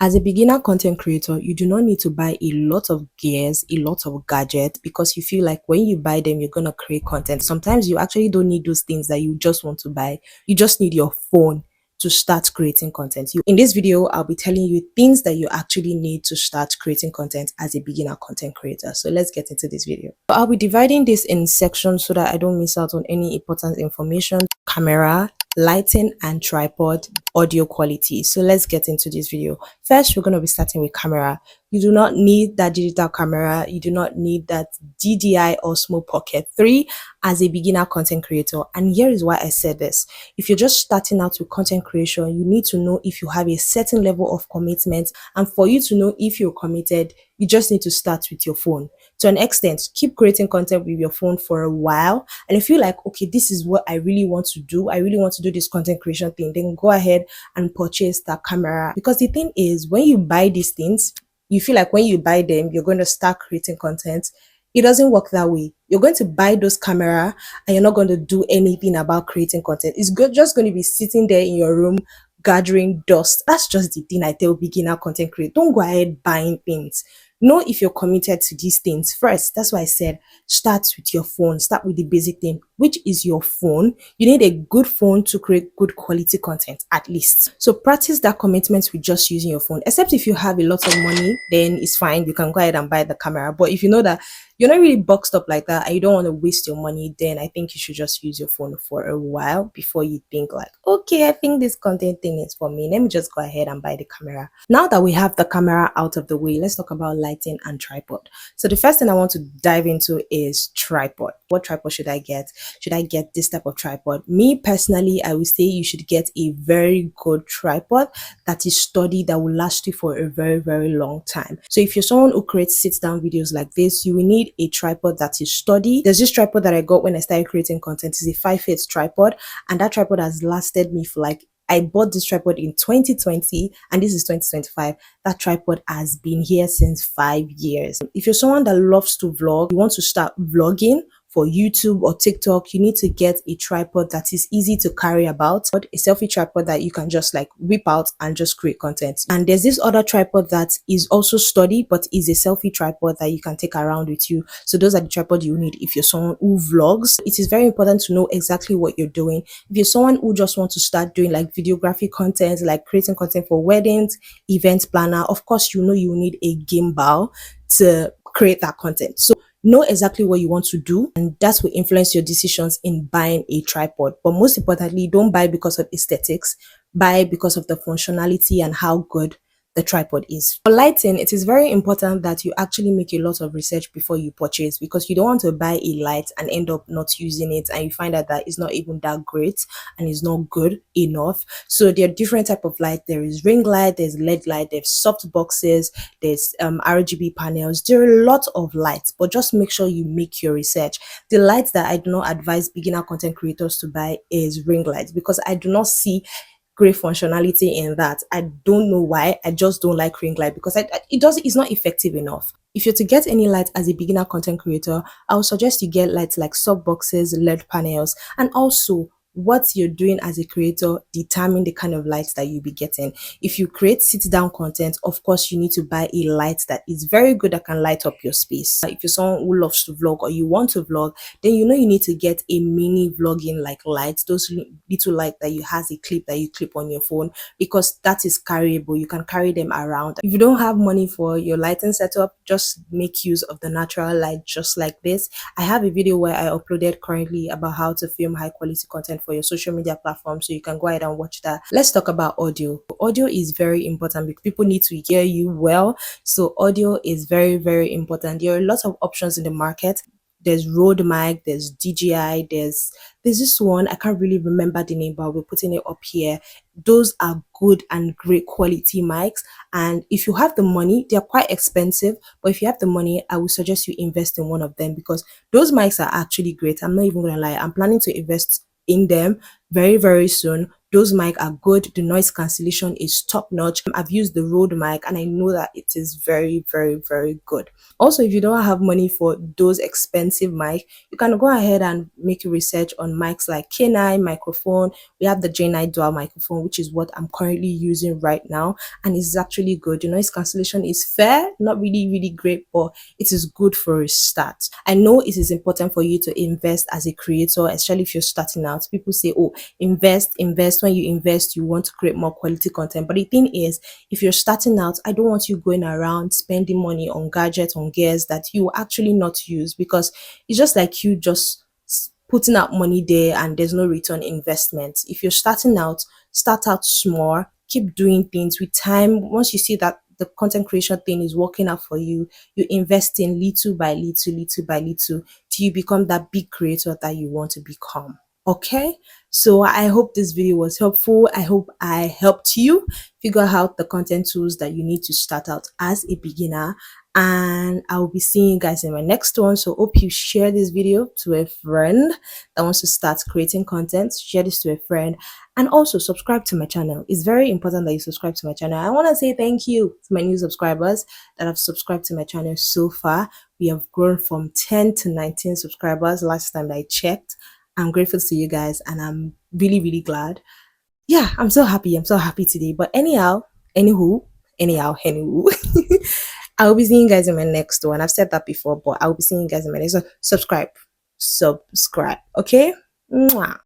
As a beginner content creator, you do not need to buy a lot of gears, a lot of gadgets because you feel like when you buy them, you're going to create content. Sometimes you actually don't need those things that you just want to buy. You just need your phone to start creating content. In this video, I'll be telling you things that you actually need to start creating content as a beginner content creator. So let's get into this video. I'll be dividing this in sections so that I don't miss out on any important information. Camera, lighting and tripod, audio quality. So let's get into this video. First, we're going to be starting with camera. You do not need that digital camera. You do not need that DJI Osmo Pocket 3 as a beginner content creator. And here is why I said this. If you're just starting out with content creation, you need to know if you have a certain level of commitment. And for you to know if you're committed, you just need to start with your phone. To an extent, keep creating content with your phone for a while. And if you like, okay, this is what I really want to do. I really want to do this content creation thing. Then go ahead and purchase that camera. Because the thing is, when you buy these things, you feel like when you buy them, you're going to start creating content. It doesn't work that way. You're going to buy those camera and you're not going to do anything about creating content. It's just going to be sitting there in your room gathering dust. That's just the thing I tell beginner content creators. Don't go ahead buying things. Know if you're committed to these things first. That's why I said start with your phone. Start with the basic thing, which is your phone. You need a good phone to create good quality content, at least. So practice that commitment with just using your phone. Except if you have a lot of money, then it's fine. You can go ahead and buy the camera. But if you know that you're not really boxed up like that and you don't want to waste your money, then I think you should just use your phone for a while before you think like, okay, I think this content thing is for me. Let me just go ahead and buy the camera. Now that we have the camera out of the way, let's talk about lighting and tripod. So the first thing I want to dive into is tripod. What tripod should I get? Should I get this type of tripod? Me personally, I would say you should get a very good tripod that is sturdy, that will last you for a very, very long time. So if you're someone who creates sit-down videos like this, you will need a tripod that is sturdy. There's this tripod that I got when I started creating content. It's a 5-feet tripod, and that tripod has lasted me for like, I bought this tripod in 2020 and this is 2025. That tripod has been here since 5 years. If you're someone that loves to vlog, you want to start vlogging for YouTube or TikTok, you need to get a tripod that is easy to carry about, a selfie tripod that you can just like whip out and just create content. And there's this other tripod that is also sturdy but is a selfie tripod that you can take around with you. So those are the tripods you need if you're someone who vlogs. It is very important to know exactly what you're doing. If you're someone who just wants to start doing like videography content, like creating content for weddings, event planner, of course you know you need a gimbal to create that content. So know exactly what you want to do, and that will influence your decisions in buying a tripod. But most importantly, don't buy because of aesthetics, buy because of the functionality and how good the tripod is. For lighting, it is very important that you actually make a lot of research before you purchase, because you don't want to buy a light and end up not using it and you find out that it's not even that great and it's not good enough. So there are different type of light. There is ring light, there's LED light, there's soft boxes, there's RGB panels. There are a lot of lights, but just make sure you make your research. The lights that I do not advise beginner content creators to buy is ring lights, because I do not see great functionality in that. I don't know why. I just don't like ring light because it's not effective enough. If you're to get any light as a beginner content creator, I would suggest you get lights like soft boxes, LED panels, and also what you're doing as a creator determine the kind of lights that you'll be getting. If you create sit down content, of course you need to buy a light that is very good, that can light up your space. If you're someone who loves to vlog or you want to vlog, then you know you need to get a mini vlogging like lights, those little light that you has a clip that you clip on your phone, because that is carryable. You can carry them around. If you don't have money for your lighting setup, just make use of the natural light just like this. I have a video where I uploaded currently about how to film high quality content for your social media platform, so you can go ahead and watch that. Let's talk about audio. Audio is very important because people need to hear you well. So audio is very, very important. There are lots of options in the market. There's Rode mic, there's DJI, there's this one, I can't really remember the name, but we're putting it up here. Those are good and great quality mics, and if you have the money, they're quite expensive, but if you have the money, I would suggest you invest in one of them, because those mics are actually great. I'm not even gonna lie, I'm planning to invest in them very, very soon. Those mic are good. The noise cancellation is top notch. I've used the Rode mic and I know that it is very, very, very good. Also, if you don't have money for those expensive mic, you can go ahead and make a research on mics like K9 microphone. We have the J9 dual microphone, which is what I'm currently using right now, and it's actually good. The noise cancellation is fair, not really, really great, but it is good for a start. I know it is important for you to invest as a creator, especially if you're starting out. People say, oh, invest, invest. When you invest, you want to create more quality content. But the thing is, if you're starting out, I don't want you going around spending money on gadgets, on gears that you will actually not use, because it's just like you just putting out money there and there's no return investment. If you're starting out, start out small, keep doing things with time. Once you see that the content creation thing is working out for you, you invest in little by little, little by little, till you become that big creator that you want to become. Okay, so I hope this video was helpful. I hope I helped you figure out the content tools that you need to start out as a beginner, and I'll be seeing you guys in my next one. So hope you share this video to a friend that wants to start creating content. Share this to a friend, and also subscribe to my channel. It's very important that you subscribe to my channel. I want to say thank you to my new subscribers that have subscribed to my channel so far. We have grown from 10 to 19 subscribers last time I checked. I'm grateful to you guys and I'm really, really glad. Yeah, I'm so happy. I'm so happy today. But anyhow, I will be seeing you guys in my next one. I've said that before, but I will be seeing you guys in my next one. Subscribe. Subscribe. Okay? Mwah.